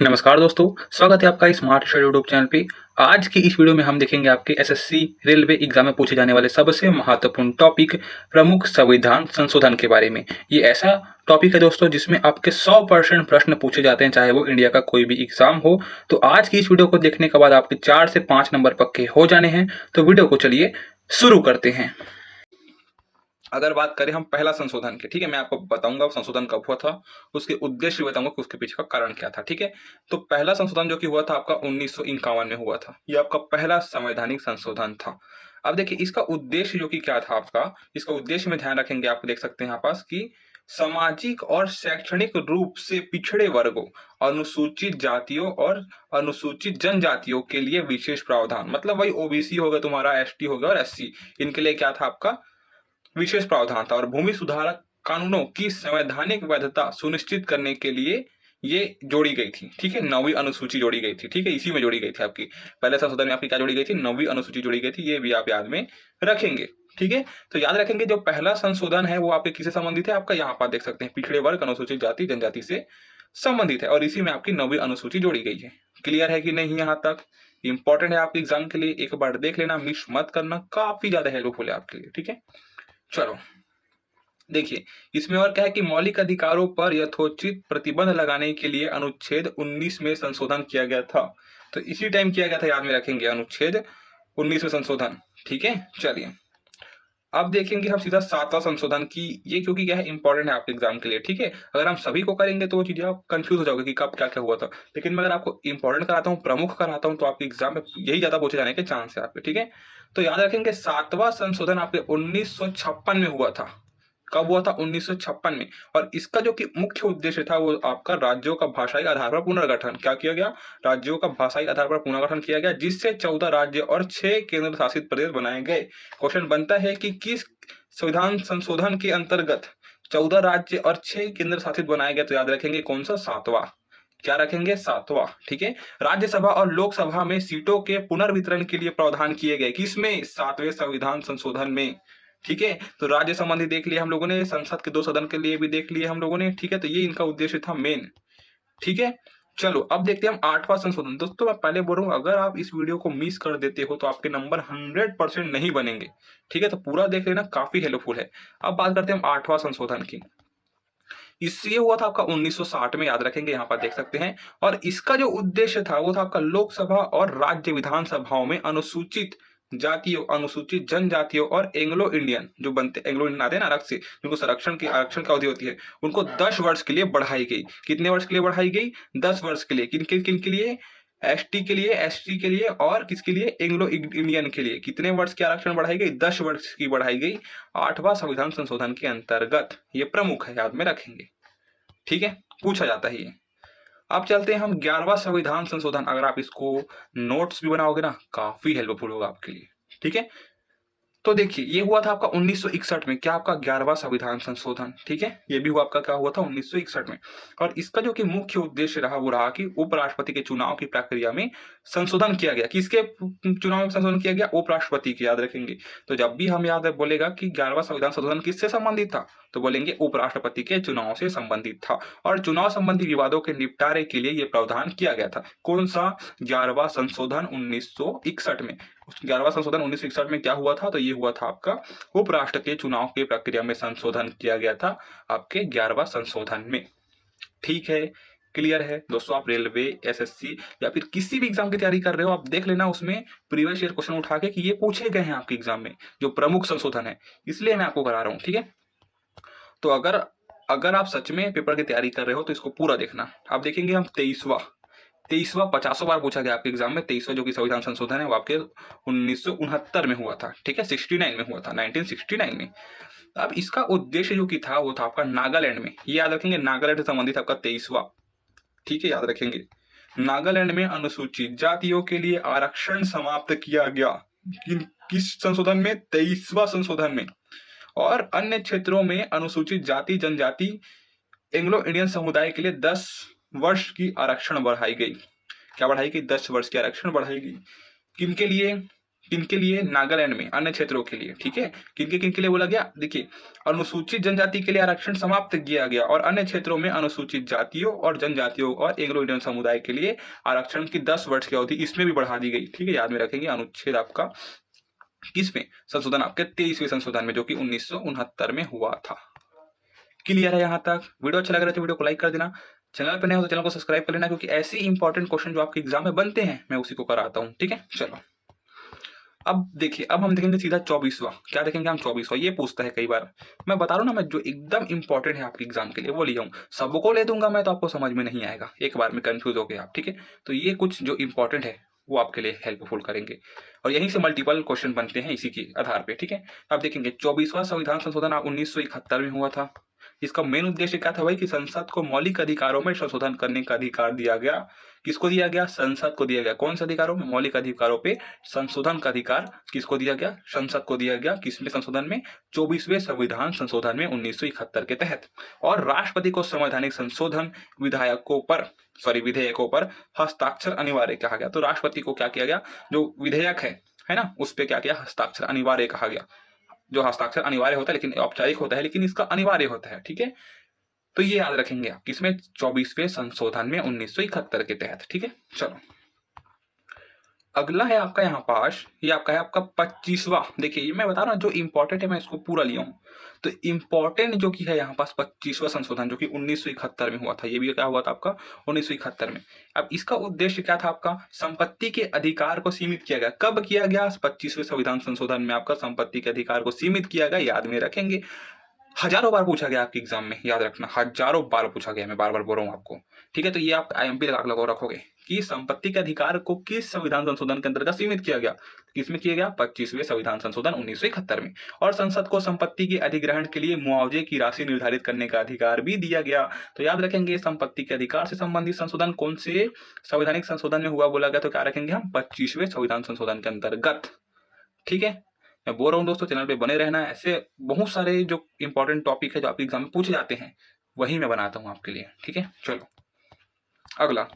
नमस्कार दोस्तों, स्वागत है आपका स्मार्ट स्टडी यूट्यूब चैनल पे। आज की इस वीडियो में हम देखेंगे आपके एसएससी रेलवे एग्जाम में पूछे जाने वाले सबसे महत्वपूर्ण टॉपिक प्रमुख संविधान संशोधन के बारे में। ये ऐसा टॉपिक है दोस्तों जिसमें आपके 100% प्रश्न पूछे जाते हैं, चाहे वो इंडिया का कोई भी एग्जाम हो। तो आज की इस वीडियो को देखने के बाद आपके 4 से 5 नंबर पक्के हो जाने हैं। तो वीडियो को चलिए शुरू करते हैं। अगर बात करें हम पहला संशोधन के, ठीक है, मैं आपको बताऊंगा संशोधन कब हुआ था, उसके उद्देश्य बताऊंगा कि उसके पीछे का कारण क्या था। ठीक है, तो पहला संशोधन जो कि हुआ था आपका 1951 में हुआ था। ये आपका पहला संवैधानिक संशोधन था। अब देखिए इसका उद्देश्य जो कि क्या था आपका, इसका उद्देश्य में ध्यान रखेंगे, आप देख सकते हैं यहाँ पास कि सामाजिक और शैक्षणिक रूप से पिछड़े वर्गों, अनुसूचित जातियों और अनुसूचित जनजातियों के लिए विशेष प्रावधान, मतलब वही ओबीसी होगा तुम्हारा, एसटी होगा और एससी, इनके लिए क्या था आपका विशेष प्रावधान था। और भूमि सुधारक कानूनों की संवैधानिक वैधता सुनिश्चित करने के लिए ये जोड़ी गई थी। ठीक है, 9वीं अनुसूची जोड़ी गई थी। ठीक है, इसी में जोड़ी गई थी आपकी। पहले संशोधन में आपकी क्या जोड़ी गई थी, 9वीं अनुसूची जोड़ी गई थी। ये भी आप याद में रखेंगे। ठीक है, तो याद रखेंगे जो पहला संशोधन है वो आपके किससे संबंधित है, आपका यहाँ पर देख सकते हैं पिछड़े वर्ग अनुसूचित जाति जनजाति से संबंधित है, और इसी में आपकी 9वीं अनुसूची जोड़ी गई है। क्लियर है कि नहीं, यहाँ तक इंपॉर्टेंट है आपके एग्जाम के लिए, एक बार देख लेना, मिस मत करना, काफी ज्यादा हेल्पफुल है आपके लिए। ठीक है, चलो देखिए इसमें और क्या है कि मौलिक अधिकारों पर यथोचित प्रतिबंध लगाने के लिए अनुच्छेद 19 में संशोधन किया गया था। तो इसी टाइम किया गया था, याद में रखेंगे, अनुच्छेद 19 में संशोधन। ठीक है, चलिए अब देखेंगे हम सीधा 7वां संशोधन की। ये क्योंकि क्या है, इंपॉर्टेंट है आपके एग्जाम के लिए। ठीक है, अगर हम सभी को करेंगे तो वो चीजें आप कंफ्यूज हो जाओगे कि कब क्या क्या हुआ था, लेकिन मैं अगर आपको इंपॉर्टेंट कराता हूँ, प्रमुख कराता हूँ, तो आपके एग्जाम में यही ज्यादा पूछे जाने के चांस है आपके। ठीक है, तो याद रखेंगे 7वां संशोधन आपके 1956 में हुआ था। कब हुआ था, 1956 में। और इसका जो कि मुख्य उद्देश्य था वो आपका राज्यों का भाषाई आधार पर पुनर्गठन। क्या किया गया, राज्यों का भाषाई आधार पर पुनर्गठन किया गया, जिससे 14 राज्य और 6 केंद्र शासित प्रदेश बनाए गए। क्वेश्चन बनता है कि किस संविधान संशोधन के अंतर्गत 14 राज्य और 6 केंद्र शासित बनाए गए, तो याद रखेंगे कौन सा, 7वां। क्या रखेंगे, 7वां। ठीक है, राज्यसभा और लोकसभा में सीटों के पुनर्वितरण के लिए प्रावधान किए गए, किसमें, 7वें संविधान संशोधन में। ठीक है, तो राज्य संबंधी देख लिया हम लोगों ने, संसद के 2 सदन के लिए भी देख लिए हम लोगों ने। ठीक है, तो ये इनका उद्देश्य था मेन। ठीक है, चलो अब देखते हैं हम 8वां संशोधन। दोस्तों मैं पहले बोल रहा हूँ, अगर आप इस वीडियो को मिस कर देते हो तो आपके नंबर 100% नहीं बनेंगे। ठीक है, तो पूरा देख लेना, काफी हेल्पफुल है। अब बात करते हैं हम 8वां संशोधन की। इससे हुआ था आपका 1960 में, याद रखेंगे, यहाँ पर देख सकते हैं। और इसका जो उद्देश्य था वो था आपका लोकसभा और राज्य विधानसभाओं में अनुसूचित जातियों, अनुसूचित जनजातियों और एंग्लो इंडियन जो बनते, एंग्लो इंडियन आते हैं ना अलग से, जिनको संरक्षण की आरक्षण की अवधि होती है, उनको 10 वर्ष के लिए बढ़ाई गई। कितने वर्ष के लिए बढ़ाई गई, 10 वर्ष के लिए। किन किन किन के लिए, एसटी के लिए, एसटी के लिए, और किसके लिए, एंग्लो इंडियन के लिए। कितने वर्ष की आरक्षण बढ़ाई गई, 10 वर्ष की बढ़ाई गई 8वां संविधान संशोधन के अंतर्गत। ये प्रमुख है, याद में रखेंगे। ठीक है, पूछा जाता है ये। अब चलते हैं हम 11वां संविधान संशोधन। अगर आप इसको नोट्स भी बनाओगे ना, काफी हेल्पफुल होगा आपके लिए। ठीक है, तो देखिए ये हुआ था आपका 1961 में, क्या आपका 11वां संविधान संशोधन। ठीक है, ये भी हुआ आपका, क्या हुआ था, 1961 में। और इसका जो कि मुख्य उद्देश्य रहा वो रहा कि उपराष्ट्रपति के चुनाव की प्रक्रिया में संशोधन किया गया। किसके चुनाव में संशोधन किया गया, उपराष्ट्रपति के, याद रखेंगे। तो जब भी हम याद बोलेगा कि 11वां संविधान संशोधन किससे संबंधित था, तो बोलेंगे उपराष्ट्रपति के चुनाव से संबंधित था। और चुनाव संबंधी विवादों के निपटारे के लिए यह प्रावधान किया गया था। कौन सा, 11वां संशोधन 1961 में। 11वां संशोधन 1961 में क्या हुआ था, तो ये हुआ था आपका उपराष्ट्र के चुनाव की प्रक्रिया में संशोधन किया गया था आपके 11वां संशोधन में। ठीक है, क्लियर है दोस्तों। आप रेलवे, एसएससी या फिर किसी भी एग्जाम की तैयारी कर रहे हो, आप देख लेना उसमें प्रीवियस ईयर क्वेश्चन उठा के कि ये पूछे गए हैं आपके एग्जाम में, जो प्रमुख संशोधन है, इसलिए मैं आपको करा रहा हूँ। ठीक है, तो अगर अगर आप सच में पेपर की तैयारी कर रहे हो तो इसको पूरा देखना। आप देखेंगे हम 23वां 50 बार पूछा गया आपके एग्जाम में। 23वां जो कि संविधान संशोधन है वो आपके 1969 में हुआ था। ठीक है, 69 में हुआ था, 1969 में। अब इसका उद्देश्य जो कि था वो था आपका नागालैंड में, ये याद रखेंगे, नागालैंड से संबंधित आपका 23वां। ठीक है, याद रखेंगे, नागालैंड में अनुसूचित जातियों के लिए आरक्षण समाप्त किया गया। किस संशोधन में, 23वां संशोधन में। और अन्य क्षेत्रों में अनुसूचित जाति जनजाति एंग्लो इंडियन समुदाय के लिए 10 वर्ष की आरक्षण बढ़ाई गई। क्या बढ़ाई गई, 10 वर्ष की आरक्षण बढ़ाई गई। किनके लिए, किनके लिए? नागालैंड में अन्य क्षेत्रों के लिए। ठीक है, किनके लिए बोला गया? देखिए, अनुसूचित जनजाति के लिए आरक्षण समाप्त किया गया और अन्य क्षेत्रों में अनुसूचित जातियों और जनजातियों और एंग्लो इंडियन समुदाय के लिए आरक्षण की 10 वर्ष की अवधि इसमें भी बढ़ा दी गई। ठीक है, याद में रखेंगे। अनुच्छेद आपका किसमें? संशोधन आपके 23वें संशोधन में, जो कि 1969 में हुआ था। क्लियर है यहाँ तक? वीडियो अच्छा लग रहा है तो वीडियो को लाइक कर देना, चैनल पर नए हो तो चैनल को सब्सक्राइब कर लेना, क्योंकि ऐसे इंपॉर्टेंट क्वेश्चन जो आपके एग्जाम में बनते हैं मैं उसी को कराता हूँ। ठीक है, चलो अब देखिए, अब हम देखेंगे सीधा 24वां। क्या देखेंगे हम? 24वां। ये पूछता है कई बार, मैं बता रहा हूँ ना, मैं जो एकदम इंपॉर्टेंट है आपके एग्जाम के लिए वो लिया हूँ। सबको ले दूंगा मैं तो आपको समझ में नहीं आएगा, एक बार में कंफ्यूज हो गए आप। ठीक है, तो ये कुछ जो इंपॉर्टेंट है वो आपके लिए हेल्पफुल करेंगे और यहीं से मल्टीपल क्वेश्चन बनते हैं इसी के आधार पे। ठीक है, अब देखेंगे 24वां संविधान संशोधन 1971 में हुआ था। इसका मेन उद्देश्य क्या था भाई? कि संसद को मौलिक अधिकारों में संशोधन करने का अधिकार दिया गया। किसको दिया गया? संसद को दिया गया। कौन से अधिकारों में? मौलिक अधिकारों पे संशोधन का अधिकार किसको दिया गया? संसद को दिया गया। किसमें संशोधन में? 24वें संविधान संशोधन में 1971 के तहत। और राष्ट्रपति को संवैधानिक संशोधन विधेयकों पर हस्ताक्षर अनिवार्य कहा गया। तो राष्ट्रपति को क्या किया गया? जो विधेयक है ना, उस पर क्या किया? हस्ताक्षर अनिवार्य कहा गया। जो हस्ताक्षर अनिवार्य होता है, लेकिन औपचारिक होता है, लेकिन इसका अनिवार्य होता है। ठीक है, तो ये याद रखेंगे आप, किसमें? 24वें संशोधन में 1971 के तहत। ठीक है, चलो अगला है आपका यहाँ पास, ये आपका है आपका 25वां। देखिए, ये मैं बता रहा हूँ जो इंपॉर्टेंट है मैं इसको पूरा लिया हूँ। तो इंपॉर्टेंट जो की है यहाँ पास 25वां संशोधन, जो कि 1971 में हुआ था। ये भी क्या हुआ था आपका? 1971 में। अब इसका उद्देश्य क्या था आपका? संपत्ति के अधिकार को सीमित किया गया। कब किया गया? 25वें संविधान संशोधन में आपका संपत्ति के अधिकार को सीमित किया गया। याद में रखेंगे, हजारों बार पूछा गया आपके एग्जाम में, याद रखना, हजारों बार पूछा गया, मैं बार बार बोल रहा हूँ आपको। ठीक है, तो ये आप आईएमपी लगा रखोगे कि संपत्ति के अधिकार को किस संविधान संशोधन के अंतर्गत सीमित किया गया। किसमें किया गया? 25वें संविधान संशोधन 1971 में। और संसद को संपत्ति के अधिग्रहण के लिए मुआवजे की राशि निर्धारित करने का अधिकार भी दिया गया। तो याद रखेंगे, संपत्ति के अधिकार से संबंधित संशोधन कौन से संवैधानिक संशोधन में हुआ बोला गया? तो क्या रखेंगे हम? 25वें संविधान संशोधन के अंतर्गत। ठीक है, मैं बोल रहा हूँ दोस्तों, चैनल पे बने रहना है। ऐसे बहुत सारे जो इंपॉर्टेंट टॉपिक है जो आपके एग्जाम में पूछे जाते हैं वही मैं बनाता हूँ आपके लिए। ठीक है, चलो अगला,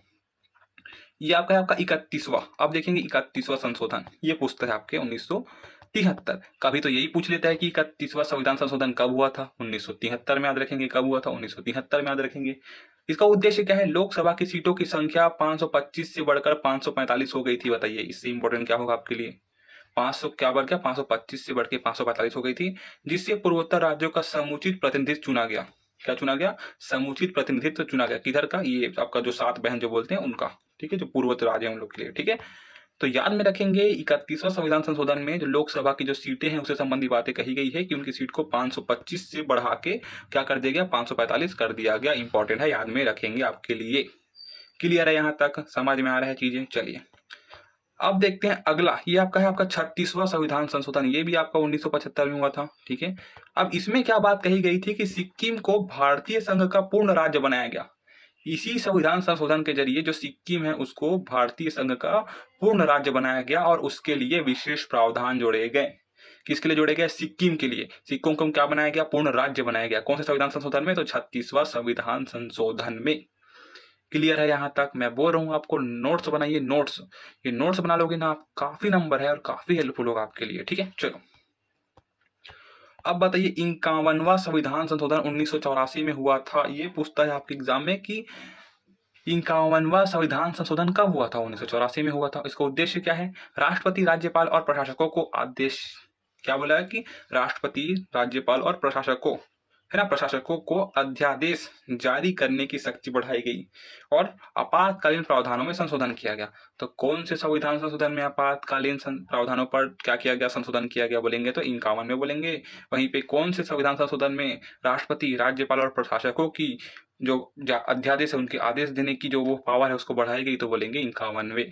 ये आपका है आपका 31वां। अब देखेंगे 31वां संशोधन, ये पूछता है आपके 1973। कभी तो यही पूछ लेता है कि 31वां संविधान संशोधन कब हुआ था? 1973 में। याद रखेंगे कब हुआ था? 1973 में। याद रखेंगे इसका उद्देश्य क्या है? लोकसभा की सीटों की संख्या 525 से बढ़कर 545 हो गई थी। बताइए, इससे इंपॉर्टेंट क्या होगा आपके लिए? 500 क्या बढ़ गया? 525 से बढ़ के 545 हो गई थी, जिससे पूर्वोत्तर राज्यों का समुचित प्रतिनिधित्व चुना गया। क्या चुना गया? समुचित प्रतिनिधित्व चुना गया। किधर का? ये आपका जो 7 बहन जो बोलते हैं उनका। ठीक है, जो पूर्वोत्तर राज्य है उन लोग के लिए। ठीक है, तो याद में रखेंगे 31वां संविधान संशोधन में जो लोकसभा की जो सीटें हैं उससे संबंधी बातें कही गई है कि उनकी सीट को 525 से बढ़ा के क्या कर दिया गया? 545 कर दिया गया। इंपॉर्टेंट है, याद में रखेंगे आपके लिए। क्लियर है? यहाँ तक समझ में आ रहा है चीजें? चलिए अब देखते हैं अगला, ये आपका है आपका 36वां संविधान संशोधन। ये भी आपका 1975 में हुआ था। ठीक है, अब इसमें क्या बात कही गई थी कि सिक्किम को भारतीय संघ का पूर्ण राज्य बनाया गया। इसी संविधान संशोधन के जरिए जो सिक्किम है उसको भारतीय संघ का पूर्ण राज्य बनाया गया और उसके लिए विशेष प्रावधान जोड़े गए। किसके लिए जोड़े गए? सिक्किम के लिए। सिक्किम को क्या बनाया गया? पूर्ण राज्य बनाया गया। कौन से संविधान संशोधन में? तो 36वां संविधान संशोधन में। क्लियर है यहाँ तक? मैं बोल रहा हूँ आपको नोट्स बनाइए, नोट्स। ये नोट्स बना लोगे ना आप, काफी नंबर है और काफी हेल्पफुल होगा आपके लिए। ठीक है, चलो अब बताइए 51वां संविधान संशोधन 1984 में हुआ था। ये पूछता है आपके एग्जाम में कि 51वां संविधान संशोधन कब हुआ था? 1984 में हुआ था। इसका उद्देश्य क्या है? राष्ट्रपति, राज्यपाल और प्रशासकों को आदेश, क्या बोला है कि राष्ट्रपति, राज्यपाल और प्रशासकों, है ना, प्रशासकों को अध्यादेश जारी करने की शक्ति बढ़ाई गई और आपातकालीन प्रावधानों में संशोधन किया गया। तो कौन से संविधान संशोधन में आपातकालीन प्रावधानों पर क्या किया गया? संशोधन किया गया बोलेंगे तो 51 में बोलेंगे। वहीं पे कौन से संविधान संशोधन में राष्ट्रपति, राज्यपाल और प्रशासकों की जो अध्यादेश है उनके आदेश देने की जो वो पावर है उसको बढ़ाई गई, तो बोलेंगे 51वें।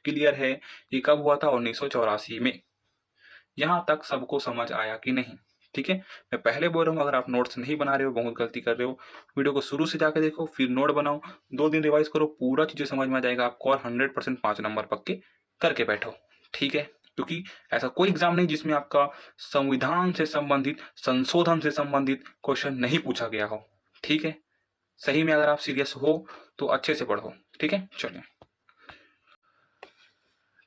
क्लियर है? ये कब हुआ था? 1984 में। यहां तक सबको समझ आया कि नहीं? ठीक है, मैं पहले बोल रहा हूँ, अगर आप नोट्स नहीं बना रहे हो बहुत गलती कर रहे हो। वीडियो को शुरू से जाकर देखो, फिर नोट बनाओ, 2 दिन रिवाइज करो, पूरा चीजें समझ में आ जाएगा आपको और 100% 5 नंबर पक्के करके बैठो। ठीक है, क्योंकि ऐसा कोई एग्जाम नहीं जिसमें आपका संविधान से संबंधित, संशोधन से संबंधित क्वेश्चन नहीं पूछा गया हो। ठीक है, सही में अगर आप सीरियस हो तो अच्छे से पढ़ो। ठीक है, चलिए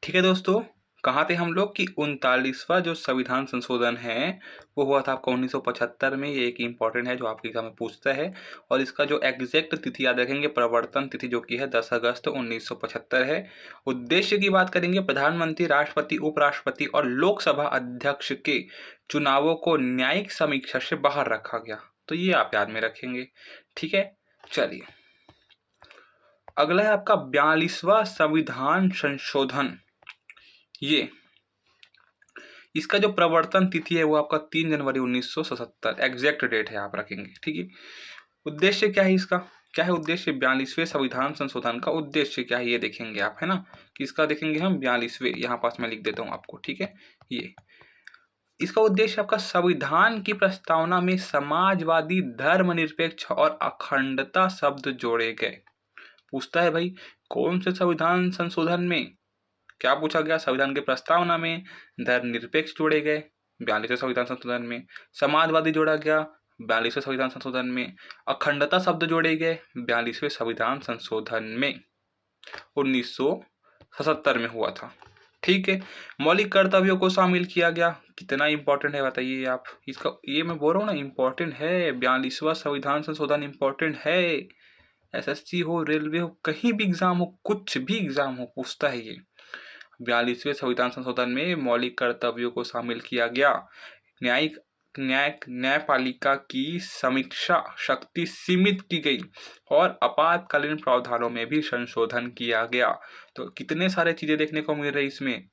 ठीक है दोस्तों, कहाँ थे हम लोग कि 39वां जो संविधान संशोधन है वो हुआ था आपका 1975 में। ये एक इम्पॉर्टेंट है जो आपके एग्जाम में पूछता है। और इसका जो एग्जैक्ट तिथि याद रखेंगे, प्रवर्तन तिथि जो कि है 10 अगस्त 1975 है। उद्देश्य की बात करेंगे, प्रधानमंत्री, राष्ट्रपति, उपराष्ट्रपति और लोकसभा अध्यक्ष के चुनावों को न्यायिक समीक्षा से बाहर रखा गया। तो ये आप याद में रखेंगे, ठीक है। चलिए, अगला है आपका 42वां संविधान संशोधन। ये इसका जो प्रवर्तन तिथि है वो आपका 3 जनवरी 1977 एग्जैक्ट डेट है, आप रखेंगे, ठीक है। उद्देश्य क्या है इसका, क्या है उद्देश्य? 42वें संविधान संशोधन का उद्देश्य क्या है ये देखेंगे आप, है ना। कि इसका देखेंगे हम 42वें, यहाँ पास मैं लिख देता हूँ आपको, ठीक है। ये इसका उद्देश्य आपका संविधान की प्रस्तावना में समाजवादी, धर्मनिरपेक्ष और अखंडता शब्द जोड़े गए। पूछता है भाई कौन से संविधान संशोधन में, क्या पूछा गया? संविधान की प्रस्तावना में धर्मनिरपेक्ष जोड़े गए 42वें संविधान संशोधन में, समाजवादी जोड़ा गया 42वें संविधान संशोधन में, अखंडता शब्द जोड़े गए 42वें संविधान संशोधन में 1977 में हुआ था, ठीक है। मौलिक कर्तव्यों को शामिल किया गया। कितना इंपॉर्टेंट है बताइए आप इसका, ये मैं बोल रहा हूँ ना इंपॉर्टेंट है। 42वां संविधान संशोधन इंपॉर्टेंट है। एसएससी हो, रेलवे हो, कहीं भी एग्जाम हो, कुछ भी एग्जाम हो, पूछता है ये। 42वें संविधान संशोधन में मौलिक कर्तव्यों को शामिल किया गया। न्यायपालिका की समीक्षा शक्ति सीमित की गई और आपातकालीन प्रावधानों में भी संशोधन किया गया। तो कितने सारे चीजें देखने को मिल रही इसमें,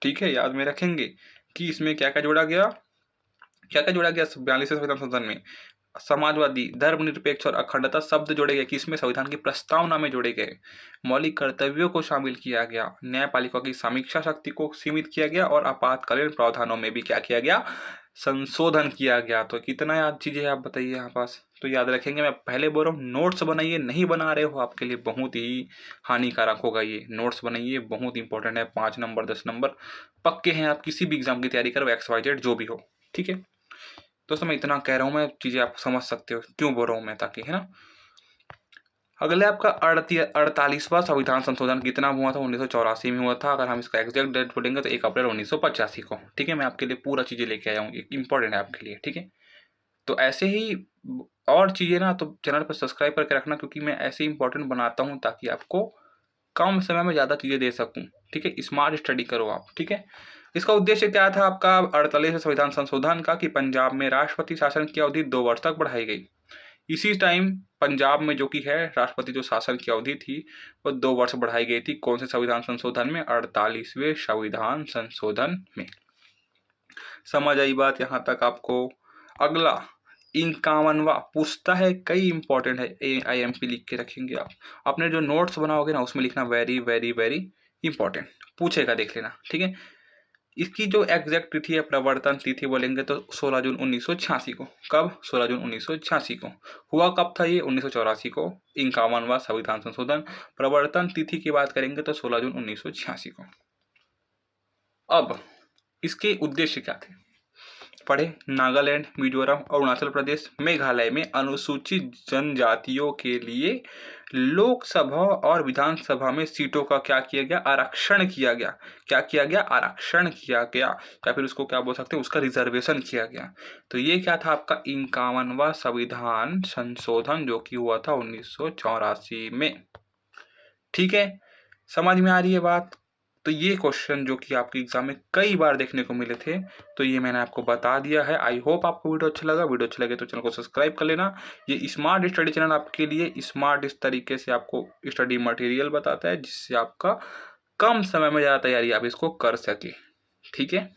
ठीक है। याद में रखेंगे कि इसमें क्या क्या जोड़ा गया, क्या क्या जोड़ा गया 42वें संविधान संशोधन में। समाजवादी, धर्मनिरपेक्ष और अखंडता शब्द जोड़े गए, किसमें? संविधान की प्रस्तावना में जोड़े गए। मौलिक कर्तव्यों को शामिल किया गया, न्यायपालिका की समीक्षा शक्ति को सीमित किया गया और आपातकालीन प्रावधानों में भी क्या किया गया? संशोधन किया गया। तो कितना याद चीजें आप बताइए यहाँ पास। तो याद रखेंगे, मैं पहले बोल रहा हूँ नोट्स बनाइए, नहीं बना रहे हो आपके लिए बहुत ही हानिकारक होगा ये। नोट्स बनाइए, बहुत इंपॉर्टेंट है। 5 नंबर 10 नंबर पक्के हैं। आप किसी भी एग्जाम की तैयारी करो, XYZ जो भी हो, ठीक है। दोस्तों मैं इतना कह रहा हूँ, मैं चीजें आप समझ सकते हो क्यों बोल रहा हूँ मैं, ताकि, है ना। अगले आपका 48वां संविधान संशोधन कितना हुआ था? 1984 में हुआ था। अगर हम इसका एग्जैक्ट डेट बोलेंगे तो 1 अप्रैल 1985 को, ठीक है। मैं आपके लिए पूरा चीजें लेके आया हूँ, इंपॉर्टेंट है आपके लिए, ठीक है। तो ऐसे ही और चीजें ना तो चैनल पर सब्सक्राइब करके रखना, क्योंकि मैं ऐसे इंपॉर्टेंट बनाता हूँ ताकि आपको कम समय में ज्यादा चीजें दे सकूं, ठीक है। स्मार्ट स्टडी करो आप, ठीक है। इसका उद्देश्य क्या था आपका 48वें संविधान संशोधन का? कि पंजाब में राष्ट्रपति शासन की अवधि 2 वर्ष तक बढ़ाई गई। इसी टाइम पंजाब में जो कि है राष्ट्रपति जो शासन की अवधि थी वो 2 वर्ष बढ़ाई गई थी। कौन से संविधान संशोधन में? 48वें संविधान संशोधन में। समझ आई बात यहाँ तक आपको? अगला 51वां पूछता है, कई इंपॉर्टेंट है, IMP लिख के रखेंगे आप। अपने जो नोट्स बनाओगे ना उसमें लिखना वेरी वेरी वेरी इंपॉर्टेंट, पूछेगा, देख लेना, ठीक है। इसकी जो एग्जैक्ट तिथि है, प्रवर्तन तिथि बोलेंगे तो 16 जून 1986 को। कब? 16 जून 1986 को। हुआ कब था ये? 1984 को। 51वां संविधान संशोधन। प्रवर्तन तिथि की बात करेंगे तो 16 जून 1986 को। अब इसके उद्देश्य क्या थे पढ़े? नागालैंड, मिजोरम, अरुणाचल प्रदेश, मेघालय में अनुसूचित जनजातियों के लिए लोकसभा और विधानसभा में सीटों का क्या किया गया? आरक्षण किया गया। क्या किया गया? आरक्षण किया गया, या फिर उसको क्या बोल सकते हैं, उसका रिजर्वेशन किया गया। तो ये क्या था आपका 51वां संविधान संशोधन, जो कि हुआ था 1984 में, ठीक है। समझ में आ रही है बात? तो ये क्वेश्चन जो कि आपके एग्जाम में कई बार देखने को मिले थे, तो ये मैंने आपको बता दिया है। आई होप आपको वीडियो अच्छा लगा। वीडियो अच्छा लगे तो चैनल को सब्सक्राइब कर लेना। ये स्मार्ट स्टडी चैनल आपके लिए स्मार्ट इस तरीके से आपको स्टडी मटेरियल बताता है, जिससे आपका कम समय में ज़्यादा तैयारी आप इसको कर सके, ठीक है।